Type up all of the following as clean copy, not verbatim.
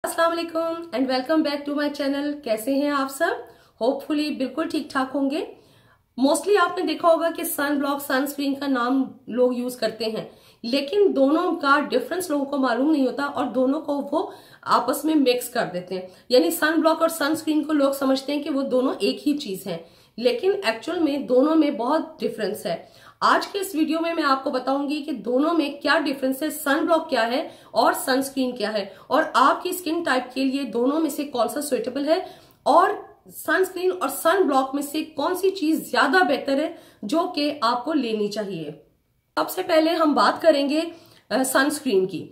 अस्सलाम वालेकुम and welcome back to my channel. कैसे हैं आप सब? होपफुली बिल्कुल ठीक ठाक होंगे। मोस्टली आपने देखा होगा कि सन ब्लॉक सनस्क्रीन का नाम लोग यूज करते हैं, लेकिन दोनों का डिफरेंस लोगों को मालूम नहीं होता और दोनों को वो आपस में मिक्स कर देते हैं। यानी सन ब्लॉक और सनस्क्रीन को लोग समझते हैं कि वो दोनों एक ही चीज है, लेकिन एक्चुअल में दोनों में बहुत डिफरेंस है। आज के इस वीडियो में मैं आपको बताऊंगी कि दोनों में क्या डिफरेंस है, सन ब्लॉक क्या है और सनस्क्रीन क्या है, और आपकी स्किन टाइप के लिए दोनों में से कौन सा सुइटेबल है, और सनस्क्रीन और सन ब्लॉक में से कौन सी चीज ज्यादा बेहतर है जो कि आपको लेनी चाहिए। सबसे पहले हम बात करेंगे सनस्क्रीन की।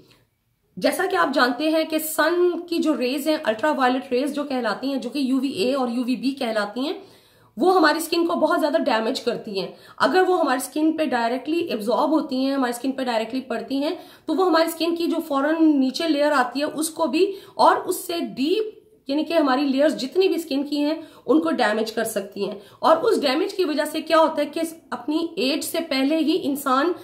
जैसा कि आप जानते हैं कि सन की जो रेज हैं, अल्ट्रावायलेट रेज जो कहलाती हैं, जो कि यूवीए और यूवीबी कहलाती हैं, वो हमारी स्किन को बहुत ज्यादा डैमेज करती हैं। अगर वो हमारी स्किन पे डायरेक्टली एब्जॉर्ब होती हैं, हमारी स्किन पे डायरेक्टली पड़ती हैं, तो वो हमारी स्किन की जो फौरन नीचे लेयर आती है उसको भी, और उससे डीप यानी कि हमारी लेयर्स जितनी भी स्किन की हैं उनको डैमेज कर सकती हैं। और उस डैमेज की वजह से क्या होता है कि अपनी एज से पहले ही इंसान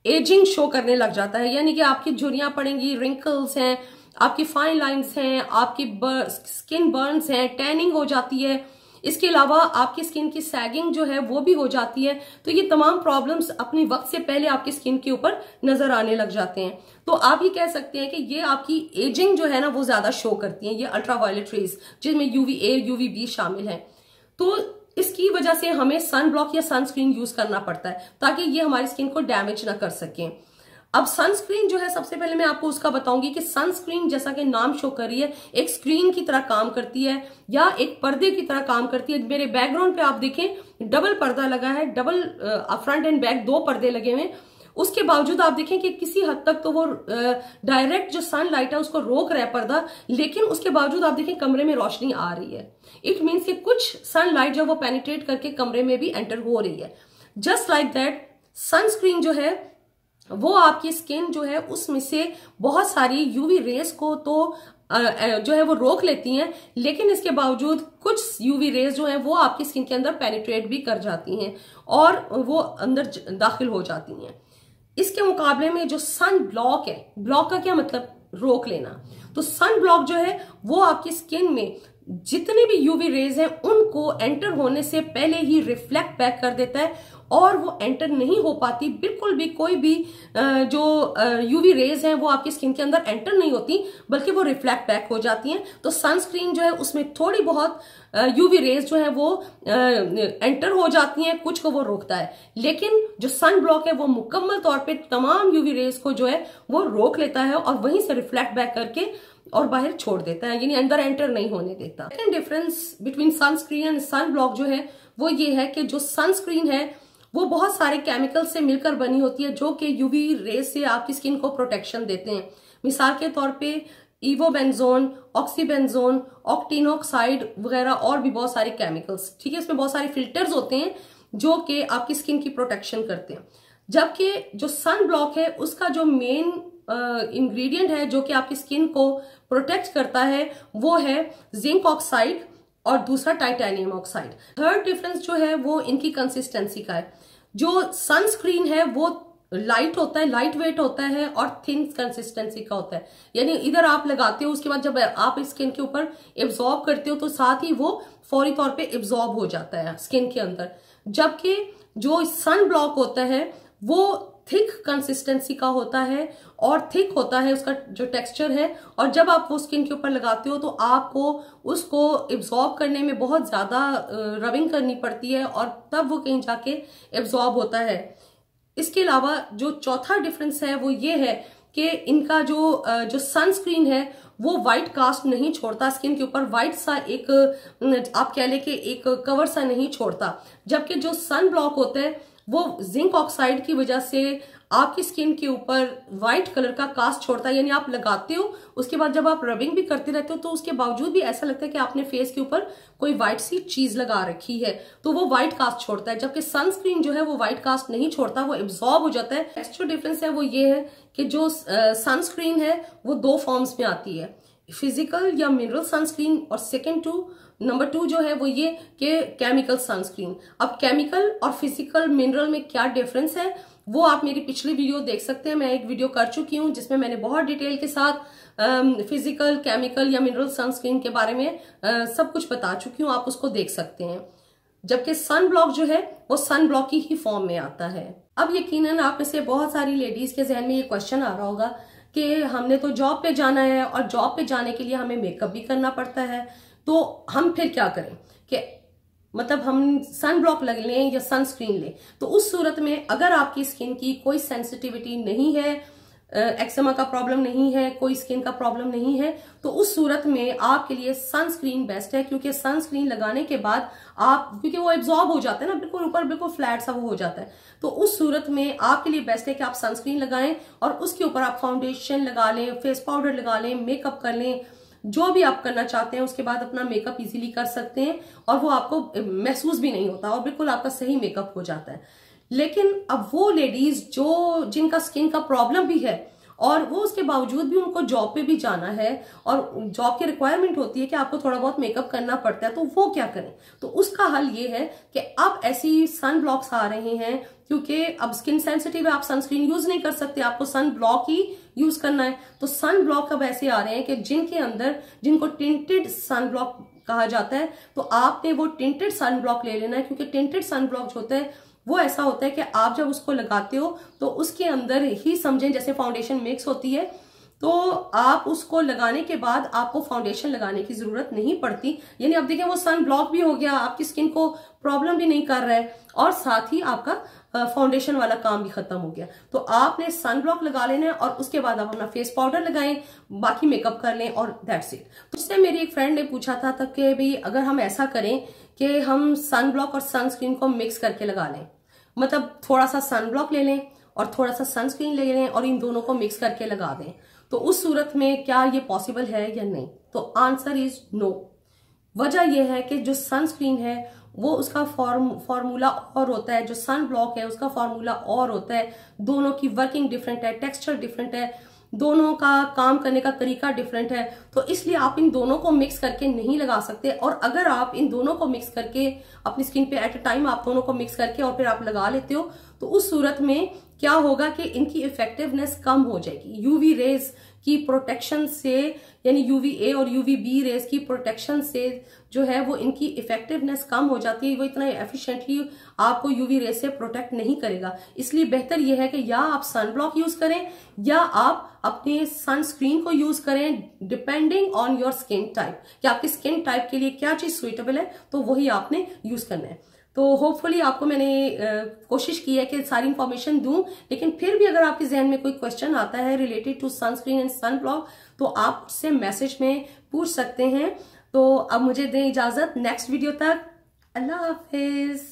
एजिंग शो करने लग जाता है। यानी कि आपकी झुर्रियां पड़ेंगी, रिंकल्स हैं, आपकी फाइन लाइंस हैं, आपकी स्किन बर्न्स हैं, टैनिंग हो जाती है। इसके अलावा आपकी स्किन की सैगिंग जो है वो भी हो जाती है। तो ये तमाम प्रॉब्लम्स अपनी वक्त से पहले आपकी स्किन के ऊपर नजर आने लग जाते हैं। तो आप ये कह सकते हैं कि ये आपकी एजिंग जो है ना वो ज्यादा शो करती है, ये अल्ट्रावायलेट रेज जिसमें यूवीए यूवीबी शामिल है। तो इसकी वजह से हमें सन ब्लॉक या सनस्क्रीन यूज करना पड़ता है ताकि ये हमारी स्किन को डैमेज ना कर सके। अब सनस्क्रीन जो है, सबसे पहले मैं आपको उसका बताऊंगी कि सनस्क्रीन जैसा कि नाम शो कर रही है, एक स्क्रीन की तरह काम करती है या एक पर्दे की तरह काम करती है। मेरे बैकग्राउंड पे आप देखें डबल पर्दा लगा है, डबल फ्रंट एंड बैक दो पर्दे लगे हुए हैं। उसके बावजूद आप देखें कि किसी हद तक तो वो डायरेक्ट जो सनलाइट है उसको रोक रहा है पर्दा, लेकिन उसके बावजूद आप देखें कमरे में रोशनी आ रही है। इट मीन्स कि कुछ सनलाइट जो वो पेनिट्रेट करके कमरे में भी एंटर हो रही है। जस्ट लाइक दैट सनस्क्रीन जो है वो आपकी स्किन जो है उसमें से बहुत सारी यूवी रेस को तो जो है वो रोक लेती हैं, लेकिन इसके बावजूद कुछ यूवी रेस जो है वो आपकी स्किन के अंदर पेनिट्रेट भी कर जाती हैं और वो अंदर दाखिल हो जाती हैं। इसके मुकाबले में जो सन ब्लॉक है, ब्लॉक का क्या मतलब? रोक लेना। तो सन ब्लॉक जो है वो आपकी स्किन में जितने भी यूवी रेज हैं उनको एंटर होने से पहले ही रिफ्लेक्ट बैक कर देता है और वो एंटर नहीं हो पाती। बिल्कुल भी कोई भी जो यूवी रेज हैं वो आपकी स्किन के अंदर एंटर नहीं होती, बल्कि वो रिफ्लेक्ट बैक हो जाती हैं। तो सनस्क्रीन जो है उसमें थोड़ी बहुत यूवी रेज जो है वो एंटर हो जाती हैं, कुछ को वो रोकता है, लेकिन जो सन ब्लॉक है वो मुकम्मल तौर पे तमाम यूवी रेज को जो है वो रोक लेता है और वहीं से रिफ्लेक्ट बैक करके और बाहर छोड़ देता है, यानी अंदर एंटर नहीं होने देता। Second difference between sunscreen and sun block जो है वो ये है कि जो सनस्क्रीन है वो बहुत सारे केमिकल से मिलकर बनी होती है जो कि यूवी रेज से आपकी स्किन को प्रोटेक्शन देते हैं। मिसाल के तौर पे इवोबेंजोन, ऑक्सीबेंजोन, ऑक्टिनोक्साइड वगैरह और भी बहुत सारे केमिकल्स, ठीक है। इसमें बहुत सारे फिल्टर्स होते हैं जो कि आपकी स्किन की प्रोटेक्शन करते हैं। जबकि जो सन ब्लॉक है उसका जो मेन इंग्रेडिएंट है जो कि आपकी स्किन को प्रोटेक्ट करता है वो है जिंक ऑक्साइड और दूसरा टाइटेनियम ऑक्साइड। थर्ड डिफरेंस जो है वो इनकी कंसिस्टेंसी का है। जो सनस्क्रीन है वो लाइट होता है, लाइट वेट होता है और थिन कंसिस्टेंसी का होता है। यानी इधर आप लगाते हो, उसके बाद जब आप स्किन के ऊपर एब्जॉर्ब करते हो तो साथ ही वो फौरी तौर पे एब्जॉर्ब हो जाता है स्किन के अंदर। जबकि जो सन ब्लॉक होता है वो थिक कंसिस्टेंसी का होता है और थिक होता है उसका जो टेक्सचर है, और जब आप वो स्किन के ऊपर लगाते हो तो आपको उसको एब्जॉर्ब करने में बहुत ज्यादा रबिंग करनी पड़ती है और तब वो कहीं जाके एब्जॉर्ब होता है। इसके अलावा जो चौथा डिफरेंस है वो ये है कि इनका जो सनस्क्रीन है वो व्हाइट कास्ट नहीं छोड़ता स्किन के ऊपर, व्हाइट सा एक आप कह ले कि एक कवर सा नहीं छोड़ता। जबकि जो सन ब्लॉक होता है वो जिंक ऑक्साइड की वजह से आपकी स्किन के ऊपर व्हाइट कलर का कास्ट छोड़ता है। यानी आप लगाते हो, उसके बाद जब आप रबिंग भी करते रहते हो तो उसके बावजूद भी ऐसा लगता है कि आपने फेस के ऊपर कोई व्हाइट सी चीज लगा रखी है, तो वो व्हाइट कास्ट छोड़ता है। जबकि सनस्क्रीन जो है वो व्हाइट कास्ट नहीं छोड़ता, वो एब्जॉर्ब हो जाता है। नेक्स्ट जो डिफरेंस है वो ये है कि जो सनस्क्रीन है वो दो फॉर्म्स में आती है, फिजिकल या मिनरल सनस्क्रीन, और नंबर टू जो है वो ये कि केमिकल सनस्क्रीन। अब केमिकल और फिजिकल मिनरल में क्या डिफरेंस है वो आप मेरी पिछली वीडियो देख सकते हैं। मैं एक वीडियो कर चुकी हूँ जिसमें मैंने बहुत डिटेल के साथ फिजिकल, केमिकल या मिनरल सनस्क्रीन के बारे में सब कुछ बता चुकी हूँ, आप उसको देख सकते हैं। जबकि सन ब्लॉक जो है वो सन ब्लॉक की ही फॉर्म में आता है। अब यकीनन आप में से बहुत सारी लेडीज के जहन में ये क्वेश्चन आ रहा होगा कि हमने तो जॉब पे जाना है और जॉब पे जाने के लिए हमें मेकअप भी करना पड़ता है, तो हम फिर क्या करें कि मतलब हम सन ब्लॉक लग लें या सनस्क्रीन लें। तो उस सूरत में अगर आपकी स्किन की कोई सेंसिटिविटी नहीं है, एक्सेमा का प्रॉब्लम नहीं है, कोई स्किन का प्रॉब्लम नहीं है, तो उस सूरत में आपके लिए सनस्क्रीन बेस्ट है। क्योंकि सनस्क्रीन लगाने के बाद क्योंकि वो एब्जॉर्ब हो जाता है ना, बिल्कुल ऊपर बिल्कुल फ्लैट सा वो हो जाता है, तो उस सूरत में आपके लिए बेस्ट है कि आप सनस्क्रीन लगाएं और उसके ऊपर आप फाउंडेशन लगा लें, फेस पाउडर लगा लें, मेकअप कर लें, जो भी आप करना चाहते हैं। उसके बाद अपना मेकअप इजीली कर सकते हैं और वो आपको महसूस भी नहीं होता और बिल्कुल आपका सही मेकअप हो जाता है। लेकिन अब वो लेडीज जिनका स्किन का प्रॉब्लम भी है और वो उसके बावजूद भी उनको जॉब पे भी जाना है और जॉब की रिक्वायरमेंट होती है कि आपको थोड़ा बहुत मेकअप करना पड़ता है, तो वो क्या करें? तो उसका हल ये है कि अब ऐसी सन ब्लॉक्स आ रहे हैं, क्योंकि अब स्किन सेंसिटिव है, आप सनस्क्रीन यूज नहीं कर सकते, आपको सन ब्लॉक ही यूज करना है। तो सन ब्लॉक अब ऐसे आ रहे हैं कि जिनको टिंटेड सन ब्लॉक कहा जाता है, तो आपने वो टिंटेड सन ब्लॉक ले लेना है। क्योंकि टिंटेड सन ब्लॉक जो होता है वो ऐसा होता है कि आप जब उसको लगाते हो तो उसके अंदर ही समझें जैसे फाउंडेशन मिक्स होती है, तो आप उसको लगाने के बाद आपको फाउंडेशन लगाने की जरूरत नहीं पड़ती। यानी अब देखें वो सन ब्लॉक भी हो गया, आपकी स्किन को प्रॉब्लम भी नहीं कर रहा है और साथ ही आपका फाउंडेशन वाला काम भी खत्म हो गया। तो आपने सन ब्लॉक लगा लेना है और उसके बाद आप अपना फेस पाउडर लगाएं, बाकी मेकअप कर लें और दैट्स इट। उससे मेरी एक फ्रेंड ने पूछा था तब कि भाई अगर हम ऐसा करें कि हम सन ब्लॉक और सनस्क्रीन को मिक्स करके लगा लें, मतलब थोड़ा सा सन ब्लॉक ले लें और थोड़ा सा सनस्क्रीन ले लें और इन दोनों को मिक्स करके लगा दें, तो उस सूरत में क्या ये पॉसिबल है या नहीं? तो आंसर इज नो। वजह यह है कि जो सनस्क्रीन है वो उसका फॉर्मूला और होता है, जो सन ब्लॉक है उसका फॉर्मूला और होता है। दोनों की वर्किंग डिफरेंट है, टेक्सचर डिफरेंट है, दोनों का काम करने का तरीका डिफरेंट है। तो इसलिए आप इन दोनों को मिक्स करके नहीं लगा सकते। और अगर आप इन दोनों को मिक्स करके अपनी स्किन पे एट अ टाइम आप दोनों को मिक्स करके और फिर आप लगा लेते हो, तो उस सूरत में क्या होगा कि इनकी इफेक्टिवनेस कम हो जाएगी। यूवी रेज की प्रोटेक्शन से, यानी यूवीए और यूवीबी रेज की प्रोटेक्शन से जो है वो इनकी इफेक्टिवनेस कम हो जाती है, वो इतना एफिशिएंटली आपको यूवी रेज से प्रोटेक्ट नहीं करेगा। इसलिए बेहतर यह है कि या आप सन ब्लॉक यूज करें या आप अपने सनस्क्रीन को यूज करें, depending on your skin type, कि आपकी स्किन टाइप के लिए क्या चीज सुइटेबल है, तो वही आपने यूज करना है। तो होपफुली आपको मैंने कोशिश की है कि सारी इंफॉर्मेशन दूं, लेकिन फिर भी अगर आपके जहन में कोई क्वेश्चन आता है related to sunscreen and sun block, तो आप उससे मैसेज में पूछ सकते हैं। तो अब मुझे दें इजाजत, नेक्स्ट वीडियो तक अल्लाह हाफिज।